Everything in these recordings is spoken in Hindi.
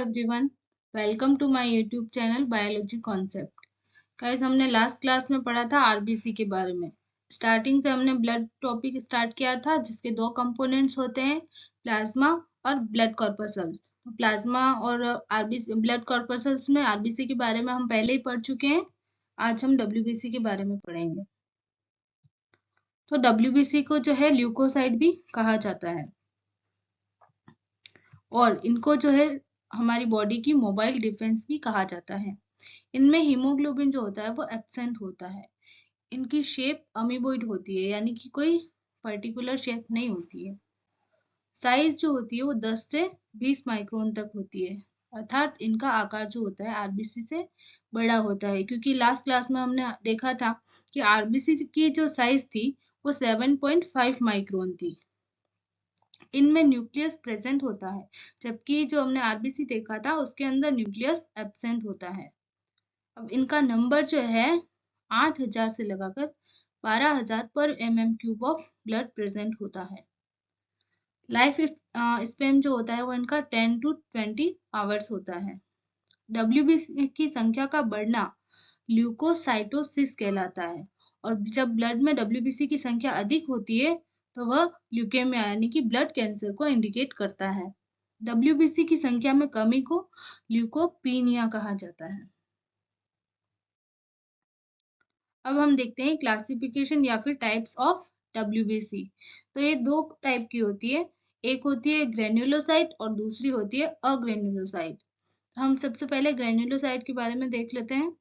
Everyone, welcome to my YouTube channel biology concept. Guys, हमने लास्ट क्लास में पढ़ा था आरबीसी के बारे में। स्टार्टिंग से हमने ब्लड टॉपिक स्टार्ट किया था, जिसके दो कंपोनेंट्स होते हैं, प्लाज्मा और ब्लड कॉर्पसल्स। प्लाज्मा और आरबीसी ब्लड कॉर्पसल्स में आरबीसी के बारे में हम पहले ही पढ़ चुके हैं। आज हम डब्ल्यूबीसी के बारे में पढ़ेंगे। तो डब्ल्यूबीसी को जो है ल्यूकोसाइट भी कहा जाता है और इनको जो है हमारी बॉडी की मोबाइल डिफेंस भी कहा जाता है। इनमें हीमोग्लोबिन जो होता है वो एब्सेंट होता है। इनकी शेप अमीबॉइड होती है, यानी कि कोई पर्टिकुलर शेप नहीं होती है। साइज जो होती है वो 10 से 20 माइक्रोन तक होती है, अर्थात इनका आकार जो होता है आरबीसी से बड़ा होता है। क्योंकि लास्ट क्लास में हमने देखा था कि आरबीसी की जो साइज थी वो 7.5 माइक्रोन थी। इनमें न्यूक्लियस प्रेजेंट होता है, जबकि जो हमने आरबीसी देखा था उसके अंदर न्यूक्लियस एब्सेंट होता है। अब इनका नंबर जो है 8000 से लगाकर 12000 पर mm³ ऑफ ब्लड प्रेजेंट होता है। लाइफ स्पेन जो होता है वो इनका 10 to 20 आवर्स होता है। डब्ल्यूबीसी की संख्या का बढ़ना ल्यूकोसाइटोसिस कहलाता है, और जब ब्लड में डब्ल्यूबीसी की संख्या अधिक होती है तो वह ल्यूकेमिया यानी कि ब्लड कैंसर को इंडिकेट करता है। डब्ल्यूबीसी की संख्या में कमी को ल्यूकोपीनिया कहा जाता है। अब हम देखते हैं क्लासिफिकेशन या फिर टाइप्स ऑफ डब्ल्यूबीसी। तो ये दो टाइप की होती है, एक होती है ग्रेन्युलोसाइट और दूसरी होती है अग्रेन्युलोसाइट। हम सबसे पहले ग्रेन्युलोसाइट के बारे में देख लेते हैं।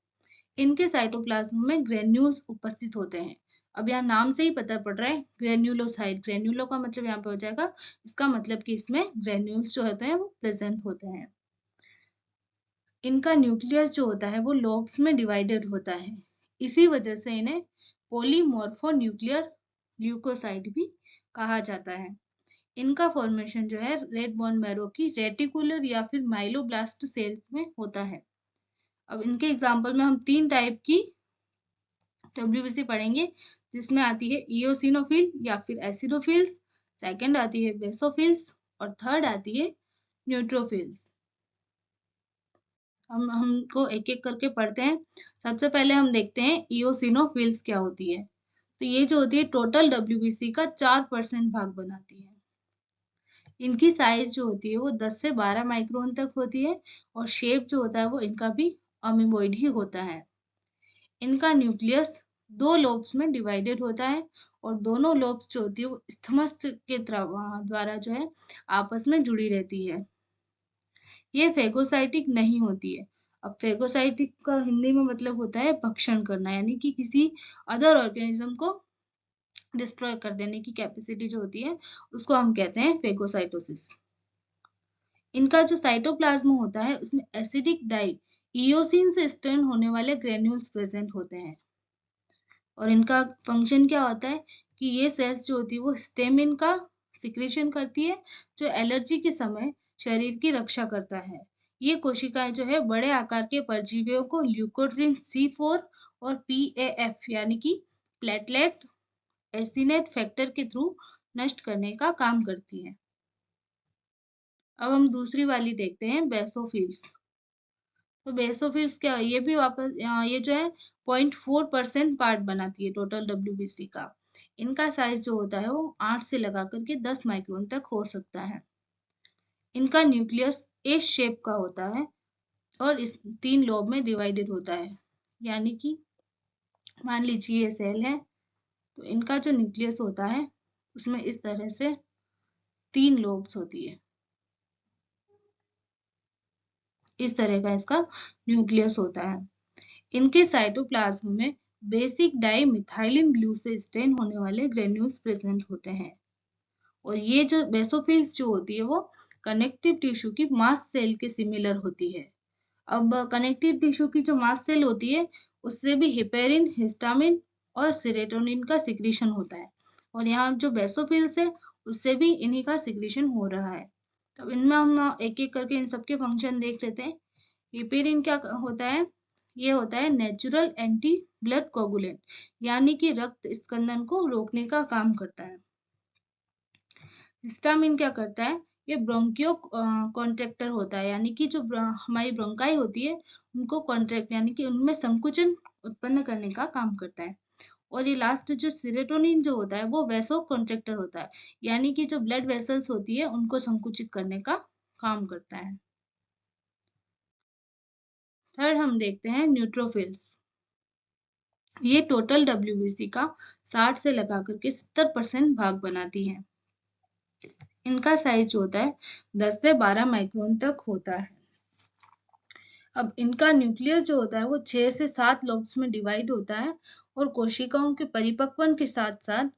इनके साइटोप्लाज्म में ग्रेन्यूल्स उपस्थित होते हैं। अब यहाँ नाम से ही पता पड़ रहा है ग्रेन्युलोसाइट, ग्रेन्युलो का मतलब यहाँ पे हो जाएगा, इसका मतलब कि इसमें ग्रेन्यूल्स जो होते हैं वो प्रेजेंट होते हैं। इनका न्यूक्लियस जो होता है वो लोब्स में डिवाइडेड होता है, इसी वजह से इन्हें पॉलीमॉर्फोन्यूक्लियर ल्यूकोसाइट भी कहा जाता है। इनका फॉर्मेशन जो है रेड बोन मैरो की रेटिकुलर या फिर माइलोब्लास्ट सेल्स में होता है। अब इनके एग्जांपल में हम 3 टाइप की डब्ल्यूबीसी पढ़ेंगे, जिसमें आती है इओसिनोफिल या फिर एसिडोफिल्स, सेकंड आती है बेसोफिल्स और थर्ड आती है न्यूट्रोफिल्स। हमको एक एक करके पढ़ते हैं। सबसे पहले हम देखते हैं इओसिनोफिल्स क्या होती है। तो ये जो होती है टोटल डब्ल्यूबीसी का 4% भाग बनाती है। इनकी साइज जो होती है वो 10 से 12 माइक्रोन तक होती है और शेप जो होता है वो इनका भी अमीबॉइड ही होता है। इनका न्यूक्लियस 2 लोब्स में डिवाइडेड होता है और दोनों लोब्स जो होती है वो स्थमस के द्वारा जो है आपस में जुड़ी रहती है। ये फेगोसाइटिक नहीं होती है। अब फेगोसाइटिक का हिंदी में मतलब होता है भक्षण करना, यानी कि किसी अदर ऑर्गेनिज्म को डिस्ट्रॉय कर देने की कैपेसिटी जो होती है उसको हम कहते हैं फेगोसाइटोसिस। इनका जो साइटोप्लाज्म होता है उसमें एसिडिक डाई इओसिन से स्टेन होने वाले ग्रेन्यूल्स प्रेजेंट होते हैं, और इनका फंक्शन क्या होता है कि ये सेल्स जो होती है वो हिस्टामिन का सिक्रीशन करती है, जो एलर्जी के समय शरीर की रक्षा करता है। ये कोशिकाएं जो है बड़े आकार के परजीवियों को ल्यूकोट्रिन C4 और PAF यानी कि प्लेटलेट एसिनेट फैक्टर के थ्रू नष्ट करने का काम करती है। अब हम दूसरी वाली देखते हैं बेसोफिल्स। तो बेसोफिल्स क्या है? ये भी वापस ये जो है 0.4% पार्ट बनाती है टोटल डब्ल्यूबीसी का। इनका साइज जो होता है वो 8 से लगा करके 10 माइक्रोन तक हो सकता है। इनका न्यूक्लियस एस शेप का होता है और इस 3 लोब में डिवाइडेड होता है, यानी कि मान लीजिए ये सेल है, तो इनका जो न्यूक्लियस होता है उसमें इस तरह से 3 लोब्स होती है। इस तरह का इसका न्यूक्लियस होता है। इनके साइटोप्लाज्म में बेसिक डाई मिथाइलिन ब्लू से स्टेन होने वाले ग्रेन्यूल्स प्रेजेंट होते हैं, और ये जो बेसोफिल्स जो होती है वो कनेक्टिव टिश्यू की मास्ट सेल के सिमिलर होती है। अब कनेक्टिव टिश्यू की जो मास्ट सेल होती है उससे भी हिपेरिन, हिस्टामिन और सेरोटोनिन का सिक्रीशन होता है, और यहाँ जो बेसोफिल्स है उससे भी इन्हीं का सिक्रीशन हो रहा है। तो इनमें हम एक एक करके इन सबके फंक्शन देख लेते हैं। हिपेरिन क्या होता है? ये होता है नेचुरल एंटी ब्लड कोगुलेंट, यानी कि रक्त स्कंदन को रोकने का काम करता है। हिस्टामिन क्या करता है? ये ब्रोंकियो कॉन्ट्रैक्टर होता है, यानी कि जो हमारी ब्रोंकाई होती है उनको कॉन्ट्रैक्ट यानी कि उनमें संकुचन उत्पन्न करने का काम करता है। और ये लास्ट जो सेरोटोनिन जो होता है वो वैसो कॉन्ट्रैक्टर होता है, यानी कि जो ब्लड वेसल्स होती है उनको संकुचित करने का काम करता है। थर्ड हम देखते हैं न्यूट्रोफिल्स। ये टोटल डब्ल्यूबीसी का 60 से लगा करके 70% भाग बनाती है। इनका साइज जो होता है 10 से 12 माइक्रोन तक होता है। अब इनका न्यूक्लियस जो होता है वो 6 से 7 लोब्स में डिवाइड होता है और कोशिकाओं के परिपक्वन के साथ साथ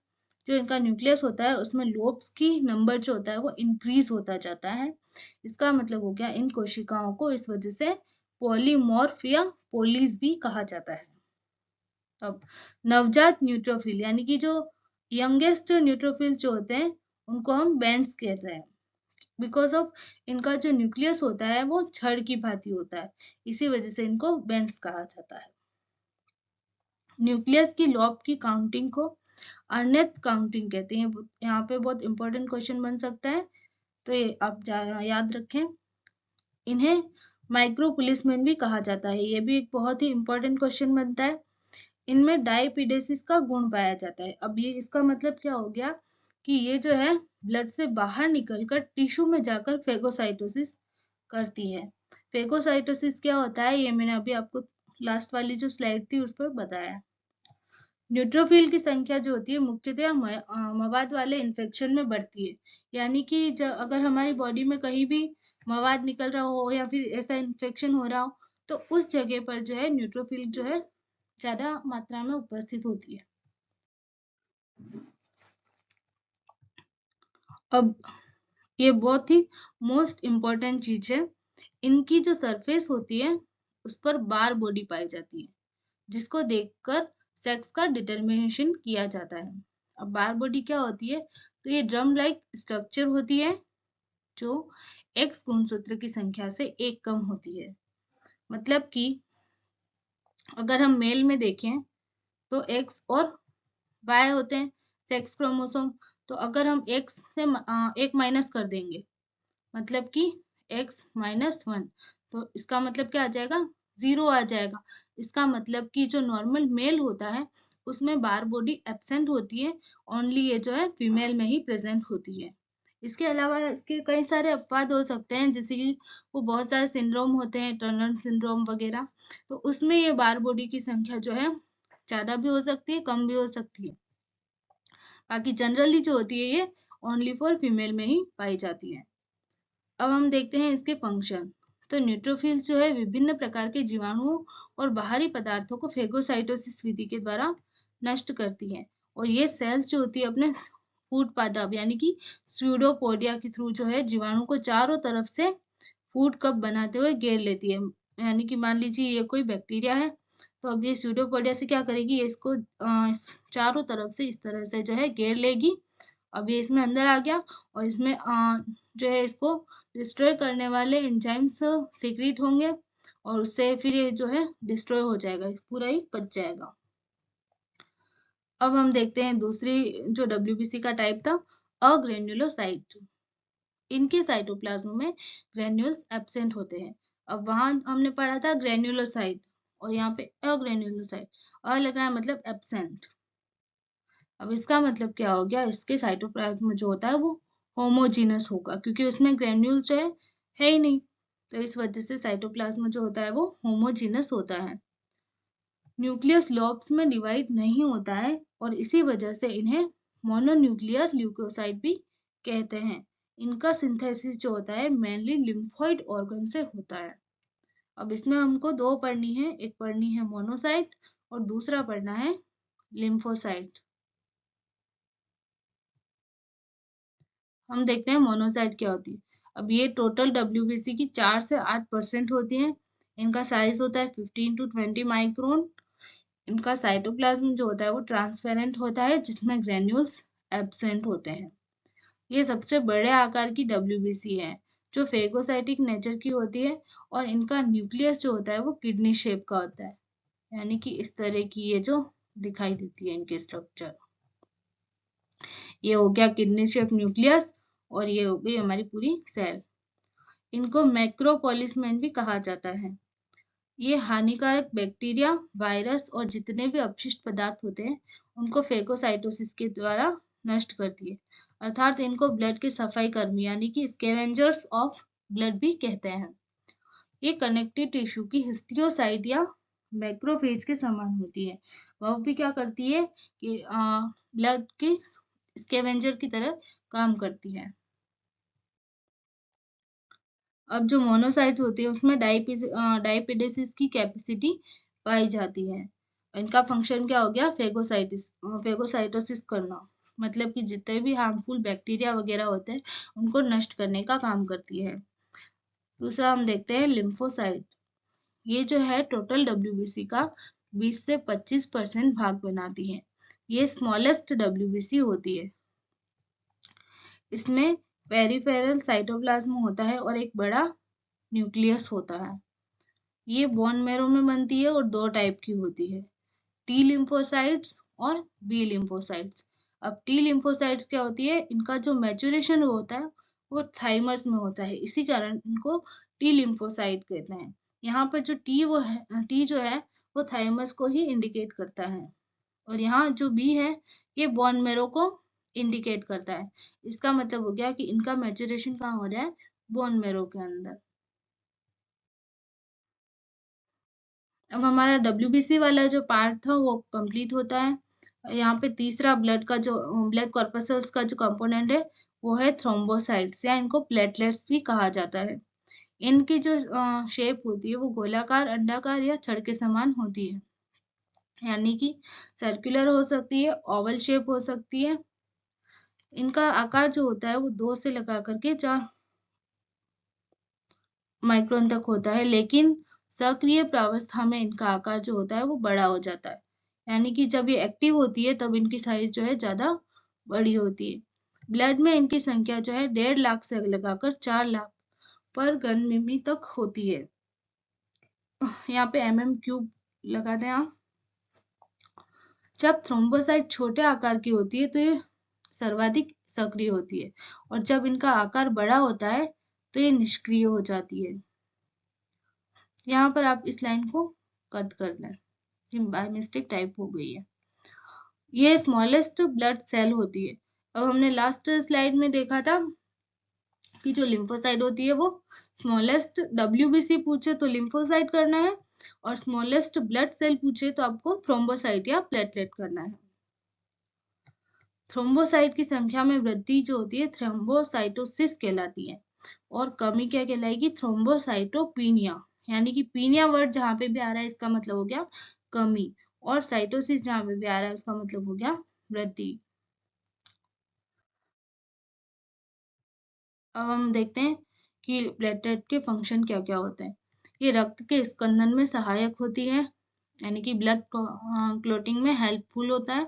जो इनका न्यूक्लियस होता है उसमें लोब्स की नंबर जो होता है वो इंक्रीज होता जाता है। इसका मतलब हो गया इन कोशिकाओं को इस वजह से पॉलीमॉर्फ या पोलीज भी कहा जाता है। अब नवजात न्यूट्रोफिल यानी कि जो यंगेस्ट न्यूट्रोफिल जो होते हैं उनको हम बैंड्स कह रहे हैं, बिकॉज ऑफ इनका जो न्यूक्लियस होता है वो छड़ की भांति होता है, इसी वजह से इनको बैंड्स कहा जाता है। न्यूक्लियस की लॉब की काउंटिंग को अर्नेथ काउंटिंग कहते हैं। यहाँ पे बहुत इंपॉर्टेंट क्वेश्चन बन सकता है, तो ये आप याद रखें। इन्हें माइक्रोपुलिसमेन भी कहा जाता है, ये भी एक बहुत ही इंपॉर्टेंट क्वेश्चन बनता है। इनमें डायपिडेसिस का गुण पाया जाता है। अब ये इसका मतलब क्या हो गया कि ये जो है ब्लड से बाहर निकलकर टिश्यू में जाकर फेगोसाइटोसिस करती है। फेगोसाइटोसिस क्या होता है ये मैंने अभी आपको लास्ट वाली जो स्लाइड थी उस पर बताया। न्यूट्रोफिल की संख्या जो होती है मुख्यतः मवाद वाले इन्फेक्शन में बढ़ती है, यानी कि अगर हमारी बॉडी में कहीं भी मवाद निकल रहा हो या फिर ऐसा इन्फेक्शन हो रहा हो तो उस जगह पर जो है न्यूट्रोफिल जो है ज्यादा मात्रा में उपस्थित होती है। अब ये बहुत ही मोस्ट इम्पोर्टेंट चीज है, इनकी जो सरफेस होती है उस पर बार बॉडी पाई जाती है जिसको देखकर सेक्स का डिटरमिनेशन किया जाता है। अब बार बॉडी क्या होती है, तो ये ड्रम लाइक स्ट्रक्चर होती है जो एक्स गुणसूत्र की संख्या से एक कम होती है। मतलब कि अगर हम मेल में देखें तो एक्स और वाई होते हैं सेक्स क्रोमोसोम, तो अगर हम एक्स से एक माइनस कर देंगे मतलब कि x माइनस 1, तो इसका मतलब क्या आ जाएगा 0 आ जाएगा। इसका मतलब कि जो नॉर्मल मेल होता है उसमें बार बॉडी एब्सेंट होती है, ओनली ये जो है फीमेल में ही प्रेजेंट होती है। इसके अलावा इसके कई सारे अपवाद हो सकते हैं, जैसे कि वो बहुत सारे सिंड्रोम होते हैं टर्नर सिंड्रोम वगैरह, तो उसमें ये बार बॉडी की संख्या जो है ज्यादा भी हो सकती है कम भी हो सकती है। बाकी जनरली जो होती है ये ओनली फॉर फीमेल में ही पाई जाती है। अब हम देखते हैं इसके फंक्शन। तो न्यूट्रोफिल्स जो है विभिन्न प्रकार के जीवाणुओं और बाहरी पदार्थों को फेगोसाइटोसिस विधि के द्वारा नष्ट करती है, और ये सेल्स जो होती है अपने फूड पादप यानी कि स्यूडोपोडिया के थ्रू जो है जीवाणु को चारों तरफ से फूड कप बनाते हुए घेर लेती है। यानी कि मान लीजिए ये कोई बैक्टीरिया है, तो अब ये स्यूडोपोडिया से क्या करेगी, ये इसको चारों तरफ से इस तरह से जो है घेर लेगी। अब ये इसमें अंदर आ गया और इसमें जो है इसको डिस्ट्रॉय करने वाले एंजाइम्स सीक्रेट होंगे और उससे फिर ये जो है डिस्ट्रॉय हो जाएगा, पूरा ही बच जाएगा। अब हम देखते हैं दूसरी जो डब्ल्यूबीसी का टाइप था अग्रेन्युलोसाइट। इनके साइटोप्लाज्म में ग्रेन्यूल्स एब्सेंट होते हैं। अब वहां हमने पढ़ा था ग्रेन्युलोसाइट और यहाँ पे अग्रेन्युलोसाइट, अ लग रहा है मतलब एब्सेंट। अब इसका मतलब क्या हो गया, इसके साइटोप्लाज्म जो होता है वो होमोजीनस होगा क्योंकि उसमें ग्रेन्यूल जो है ही नहीं, तो इस वजह से साइटोप्लाज्म जो होता है वो होमोजीनस होता है। न्यूक्लियस लॉब्स में डिवाइड नहीं होता है और इसी वजह से इन्हें मोनोन्यूक्लियर ल्यूकोसाइट भी कहते हैं। इनका सिंथेसिस जो होता है मेनली लिम्फोइड ऑर्गन से होता है। अब इसमें हमको दो पढ़नी है, एक पढ़नी है मोनोसाइट और दूसरा पढ़ना है लिम्फोसाइट। हम देखते हैं मोनोसाइट क्या होती है। अब ये टोटल डब्ल्यूबीसी की 4 से 8% होती है। इनका साइज होता है 15 to 20 माइक्रोन। इनका साइटोप्लाज्म जो होता है वो ट्रांसपेरेंट होता है जिसमें ग्रेन्यूल्स एब्सेंट होते हैं। ये सबसे बड़े आकार की डब्ल्यूबीसी है जो फेगोसाइटिक नेचर की होती है और इनका न्यूक्लियस जो होता है वो किडनी शेप का होता है, यानी कि इस तरह की ये जो दिखाई देती है इनकी स्ट्रक्चर। ये हो गया किडनी शेप न्यूक्लियस और ये हो गई हमारी पूरी सेल। इनको मैक्रोपोलिसमेन भी कहा जाता है। ये हानिकारक बैक्टीरिया, वायरस और जितने भी अपशिष्ट पदार्थ होते हैं उनको फेगोसाइटोसिस के द्वारा नष्ट करती है। अर्थात इनको ब्लड के सफाई कर्मी यानी कि स्कैवेंजर्स ऑफ ब्लड भी कहते हैं। ये कनेक्टिव टिश्यू की हिस्टियोसाइट या मैक्रोफेज के समान होती है। वह भी क्या करती है कि ब्लड की स्कैवेंजर की तरह काम करती है। अब जो मोनोसाइट्स होती है उसमें डाइपेडेसिस की कैपेसिटी पाई जाती है। इनका फंक्शन क्या हो गया, फेगोसाइटोसिस करना, मतलब कि जितने भी हार्मफुल बैक्टीरिया वगैरह होते हैं उनको नष्ट करने का काम करती है। दूसरा हम देखते हैं लिम्फोसाइट। ये जो है टोटल डब्ल्यूबीसी का 20 से 25% भाग बनाती है। ये स्मॉलेस्ट डब्ल्यूबीसी होती है। इसमें पेरिफेरल साइटोप्लाज्म होता है और एक बड़ा न्यूक्लियस होता है। ये बोन मैरो में बनती है और दो टाइप की होती है, टी लिम्फोसाइट्स और बी लिम्फोसाइट्स। अब टी लिम्फोसाइट्स क्या होती है, इनका जो मैच्योरेशन होता है वो थाइमस में होता है, इसी कारण इनको टी लिम्फोसाइट कहते हैं। यहाँ पर जो टी जो है वो थाइमस को ही इंडिकेट करता है और यहाँ जो बी है ये बोन मैरो को इंडिकेट करता है। इसका मतलब हो गया कि इनका मैच्योरेशन कहाँ हो रहा है, बोन मैरो के अंदर। अब हमारा डब्ल्यूबीसी वाला जो पार्ट था वो कंप्लीट होता है। यहाँ पे तीसरा ब्लड कॉर्पसल्स का जो कंपोनेंट है वो है थ्रोम्बोसाइट्स, या इनको प्लेटलेट्स भी कहा जाता है। इनकी जो शेप होती है वो गोलाकार, अंडाकार या छड़ के समान होती है, यानी कि सर्कुलर हो सकती है, ओवल शेप हो सकती है। इनका आकार जो होता है वो 2 से लगा करके 4 माइक्रोन तक होता है, लेकिन सक्रिय प्रावस्था में इनका आकार जो होता है वो बड़ा हो जाता है, यानी कि जब ये एक्टिव होती है तब इनकी साइज जो है ज्यादा बड़ी होती है। ब्लड में इनकी संख्या जो है 1.5 लाख से लगाकर 4 लाख पर घन मिमी तक होती है। यहाँ पे mm³ लगाते हैं आप। जब थ्रोम्बोसाइट छोटे आकार की होती है तो ये सर्वाधिक सक्रिय होती है, और जब इनका आकार बड़ा होता है तो ये निष्क्रिय हो जाती है। यहाँ पर आप इस लाइन को कट कर दें, ये बाय मिस्टेक टाइप हो गई है। ये स्मॉलेस्ट ब्लड सेल होती है। अब हमने लास्ट स्लाइड में देखा था कि जो लिम्फोसाइट होती है वो स्मॉलेस्ट डब्ल्यूबीसी पूछे तो लिम्फोसाइट करना है, और स्मॉलेस्ट ब्लड सेल पूछे तो आपको थ्रोम्बोसाइट या प्लेटलेट करना है। थ्रोम्बोसाइट की संख्या में वृद्धि जो होती है थ्रोम्बोसाइटोसिस कहलाती है, और कमी क्या कहलाएगी, थ्रोम्बोसाइटोपिनिया। यानी कि पीनिया वर्ड जहां पे भी आ रहा है इसका मतलब हो गया कमी, और साइटोसिस जहां पे भी आ रहा है उसका मतलब हो गया वृद्धि। अब हम देखते हैं कि प्लेटलेट के फंक्शन क्या क्या होते हैं। ये रक्त के स्कंदन में सहायक होती है, यानी कि ब्लड क्लोटिंग में हेल्पफुल होता है।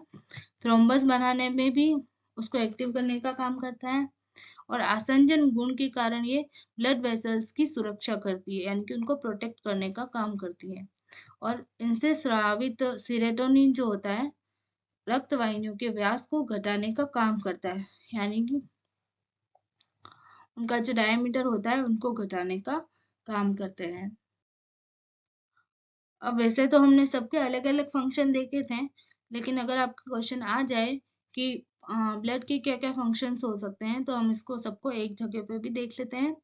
थ्रोम्बस बनाने में भी उसको एक्टिव करने का काम करता है, और आसंजन गुण के कारण ये ब्लड वेसल्स की सुरक्षा करती है, यानी कि उनको प्रोटेक्ट करने का काम करती है। और इनसे स्रावित सीरोटोनिन जो होता है रक्त वाहिनियों के व्यास को घटाने का काम करता है, यानी कि उनका जो डायमीटर होता है उनको घटाने का काम करते हैं। अब वैसे तो हमने सबके अलग अलग फंक्शन देखे थे, लेकिन अगर आपका क्वेश्चन आ जाए कि ब्लड के क्या क्या फंक्शंस हो सकते हैं तो हम इसको सबको एक जगह पे भी देख लेते हैं।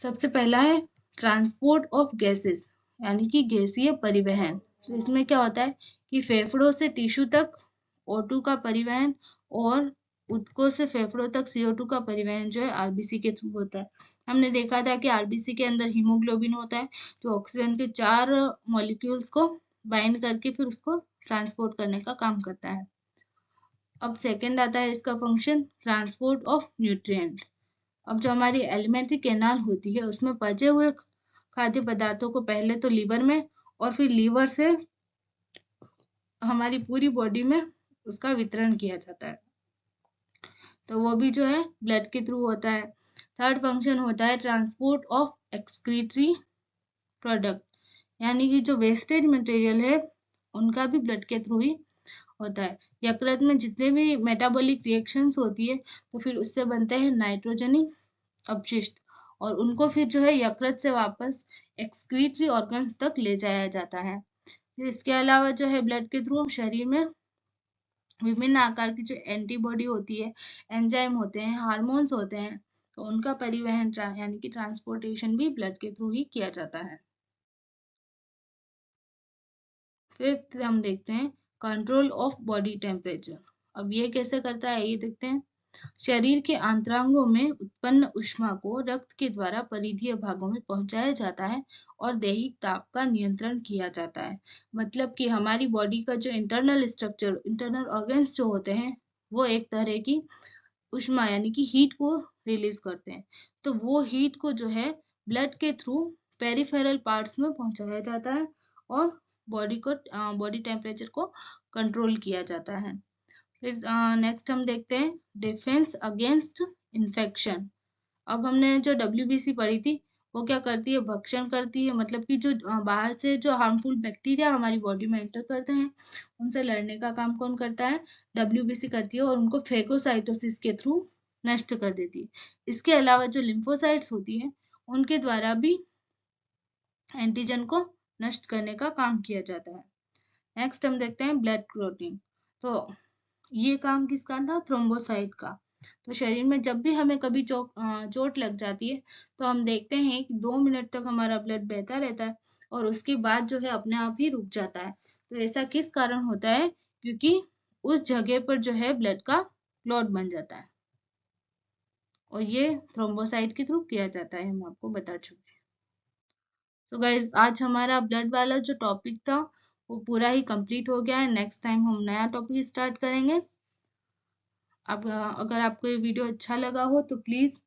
सबसे पहला है ट्रांसपोर्ट ऑफ गैसेस, यानी कि गैसीय परिवहन। तो इसमें क्या होता है कि फेफड़ों से टिश्यू तक O2 का परिवहन, और ऊतकों से फेफड़ों तक CO2 का परिवहन जो है आरबीसी के थ्रू होता है। हमने देखा था कि आरबीसी के अंदर हीमोग्लोबिन होता है जो ऑक्सीजन के 4 मॉलिक्यूल्स को बाइंड करके फिर उसको ट्रांसपोर्ट करने का काम करता है। अब सेकेंड आता है इसका फंक्शन ट्रांसपोर्ट ऑफ न्यूट्रिएंट। अब जो हमारी एलिमेंट्री कैनाल होती है उसमें बचे हुए खाद्य पदार्थों को पहले तो लीवर में और फिर लीवर से हमारी पूरी बॉडी में उसका वितरण किया जाता है, तो वो भी जो है ब्लड के थ्रू होता है। थर्ड फंक्शन होता है ट्रांसपोर्ट ऑफ एक्सक्रीटरी प्रोडक्ट, यानी कि जो वेस्टेज मटेरियल है उनका भी ब्लड के थ्रू ही होता है। यकृत में जितने भी मेटाबॉलिक रिएक्शंस होती है तो फिर उससे बनते हैं नाइट्रोजनी अपशिष्ट, और उनको फिर जो है यकृत से वापस एक्सक्रीटरी ऑर्गन्स तक ले जाया जाता है। फिर इसके अलावा जो है ब्लड के थ्रू शरीर में विभिन्न आकार की जो एंटीबॉडी होती है, एंजाइम होते हैं, हार्मोन्स होते हैं, तो उनका परिवहन यानी कि ट्रांसपोर्टेशन भी ब्लड के थ्रू ही किया जाता है। फिर हम देखते हैं कंट्रोल ऑफ बॉडी टेम्परेचर। अब ये कैसे करता है ये देखते हैं। शरीर के आंतरांगों में उत्पन्न ऊष्मा को रक्त के द्वारा परिधीय भागों में पहुंचाया जाता है और दैहिक ताप का नियंत्रण किया जाता है। मतलब कि हमारी बॉडी का जो इंटरनल स्ट्रक्चर, इंटरनल ऑर्गन्स जो होते हैं, वो एक तरह की ऊष्मा यानी कि हीट को रिलीज करते हैं। तो वो हीट को जो है ब्लड के थ्रू पेरिफेरल पार्ट्स में पहुंचाया जाता है और बॉडी टेम्परेचर को कंट्रोल किया जाता है। फिर नेक्स्ट हम देखते हैं डिफेंस अगेंस्ट इन्फेक्शन। अब हमने जो डब्ल्यूबीसी पढ़ी थी वो क्या करती है, भक्षण करती है, मतलब कि जो बाहर से जो हार्मफुल बैक्टीरिया हमारी बॉडी में एंटर करते हैं उनसे लड़ने का काम कौन करता है, डब्ल्यूबीसी करती है, और उनको फेगोसाइटोसिस के थ्रू नष्ट कर देती है। इसके अलावा जो लिम्फोसाइट्स होती है उनके द्वारा भी एंटीजन को नष्ट करने का काम किया जाता है। नेक्स्ट हम देखते हैं ब्लड क्लॉटिंग। तो ये काम किसका था, थ्रोम्बोसाइट का। तो शरीर में जब भी हमें कभी चोट लग जाती है तो हम देखते हैं कि 2 मिनट तक हमारा ब्लड बहता रहता है और उसके बाद जो है अपने आप ही रुक जाता है। तो ऐसा किस कारण होता है, क्योंकि उस जगह पर जो है ब्लड का क्लॉट बन जाता है, और ये थ्रोम्बोसाइट के थ्रू किया जाता है, हम आपको बता चुके हैं। तो गाइज आज हमारा ब्लड वाला जो टॉपिक था वो पूरा ही कंप्लीट हो गया है। नेक्स्ट टाइम हम नया टॉपिक स्टार्ट करेंगे। अब अगर आपको ये वीडियो अच्छा लगा हो तो please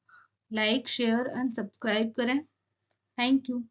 like, share and subscribe करें। Thank you.